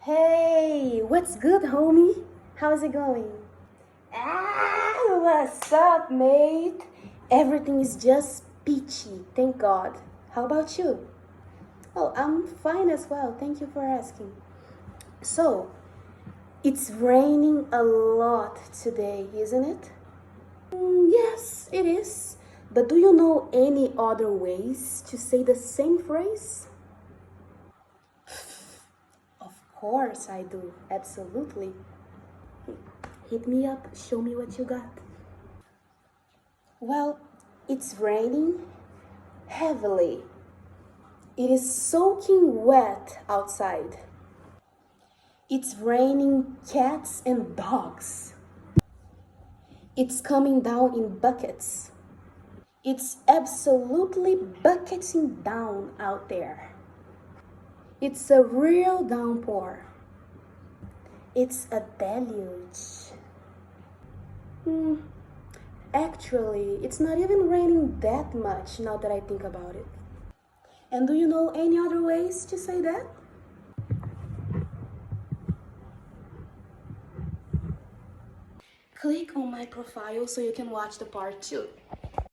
Hey, what's good, homie? How's it going? What's up, mate? Everything is just peachy, thank God. How about you? Oh, I'm fine as well. Thank you for asking. So, it's raining a lot today, isn't it? Yes, it is. But do you know any other ways to say the same phrase? Of course I do. Absolutely. Hit me up, show me what you got. Well, it's raining heavily. It is soaking wet outside. It's raining cats and dogs. It's coming down in buckets. It's absolutely bucketing down out there. It's a real downpour. It's a deluge. Actually, it's not even raining that much now that I think about it. And do you know any other ways to say that? Click on my profile so you can watch the part 2.